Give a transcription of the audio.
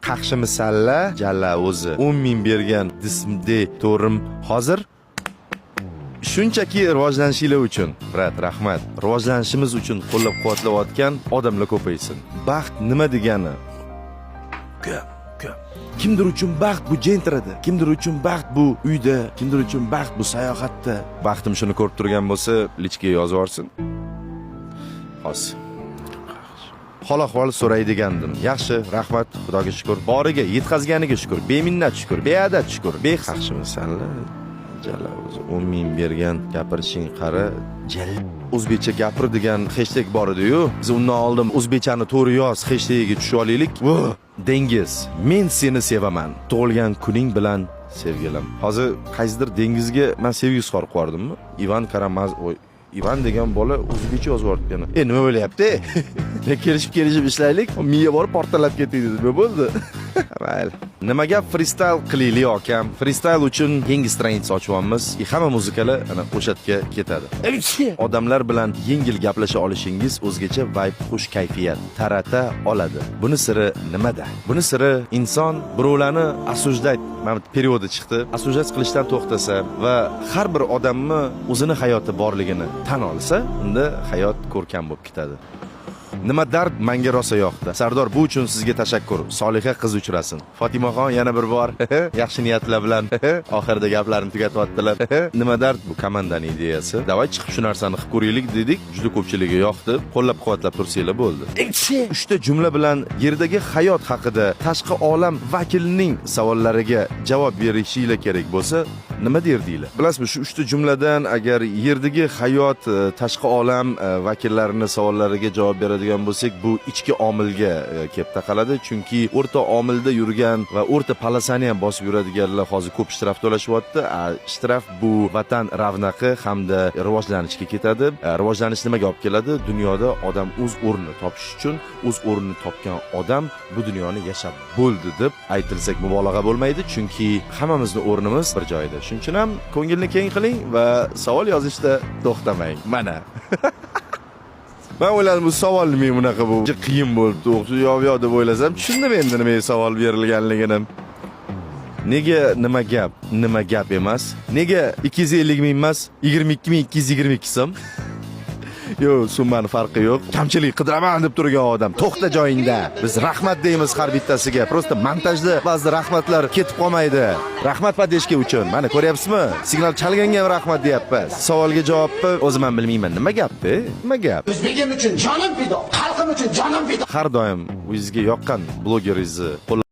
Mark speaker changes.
Speaker 1: qaqshimisalla jalla o'zi 10 ming bergan dismde to'rim hozir shunchaki rivojlanishinglar uchun, brat, rahmat. Rivojlanishimiz uchun qo'llab-quvvatlayotgan odamlar ko'paysin. Baxt nima degani? Ko'p. Kimdir uchun baxt bu jentrada, kimdir uchun baxt bu uyda, kimdir uchun baxt bu sayohatda. Baxtim shuni ko'rib turgan bo'lsa, lichga yozib yorsin. Hozir hol-ahvol so'raydigandim. Yaxshi, rahmat, Xudoga shukr. Boriga yetkazganiga shukr, beminnat shukr, beadad shukr. Bexaqshimisanlar? Jalla o'zi 10 ming bergan gapirishing qara. Jalla o'zbekcha gapir degan hashtag bor edi-yu. Biz undan oldin o'zbekchani to'g'ri yoz hashtagiga tushib olaylik. Dengiz, men seni sevaman. Tug'ilgan kuning bilan sevgilim. Hozir qaysidir dengizga men sevgi izhor qildimmi? Ivan Karamazov Ivan degan bola o'zbekcha yozib o'tgan. Nima bo'lyapti? Kelishib ishlaylik. Miya borib portalab ketdi deb bo'ldi. Mayli. Nima gap freestyle qilaylik akam. Freestyle uchun yangi stranitsa ochyapmiz. Hamma muzikalar ana o'shatga ketadi. Odamlar bilan yengil gaplasha olishingiz o'zgacha vibe, xush kayfiyat tarata oladi. Buni siri nimada? Buni siri inson birovlarni asujdat, mana periodi chiqdi. Asujdat qilishdan to'xtasa va har bir odamni o'zini hayoti borligini tan olsa, unda hayot ko'rkam bo'lib ketadi. Nima dard menga rosa yoqdi. Sardor, bu uchun sizga tashakkur. Soliha qiz uchrasin. Fotimaxon yana bir bor yaxshi niyatlar bilan oxirida gaplarini tugatyaptilar. Nima dard bu komandaning ideyasi. Davay chiqib shu narsani qilib ko'raylik dedik. Juda ko'pchiligiga yoqdi. Qo'llab-quvvatlab tursanglar bo'ldi. Uchta jumla bilan yerdagi hayot haqida tashqi olam vakilining savollariga javob berishinglar kerak bo'lsa, nima derdinglar? Bilasizmi, shu uchta jumladan agar yerdagi hayot, tashqi olam vakillarining savollariga javob beradigan bo'lsak, bu ichki omilga kelib taqaladi. Chunki o'rta omilda yurgan va o'rta palasani ham bosib yuradiganlar hozir ko'p ishtiraf to'lashyapti. Ishtiraf bu vatan ravnaqi hamda rivojlanishga ketadi. Rivojlanish nimaga olib keladi? Dunyoda odam o'z o'rnini topish uchun o'z o'rnini topgan odam bu dunyoni yashab bo'ldi deb aytilsak mubolag'a bo'lmaydi. Chunki hammamizning o'rnimiz bir joyda. Shuning uchun ham ko'ngilni keng qiling va savol yozishda to'xtamang. Mana. Ben o'yladim bu savol nima bunaqa bu qiyin bo'libdi, o'xshi yo'q deb o'ylasam, tushundim endi nima savol berilganligini. Nega nima gap emas? Nega 250 ming emas, 22.222 so'm? Yo'q, summani farqi yo'q. Kamchilik qidiraman deb turgan odam to'xta joyingda. Biz rahmat deymiz har bittasiga. Prosta montajda ba'zi rahmatlar ketib qolmaydi. Rahmat podeshka uchun. Mana ko'ryapsizmi? Signal chalganga ham rahmat deyapmiz. Savolga javobni o'zim ham bilmayman. Nima gapdi? Nima gap? O'zbegim uchun jonim fido, xalqim uchun jonim fido. Har doim o'zingizga yoqqan blogeringizni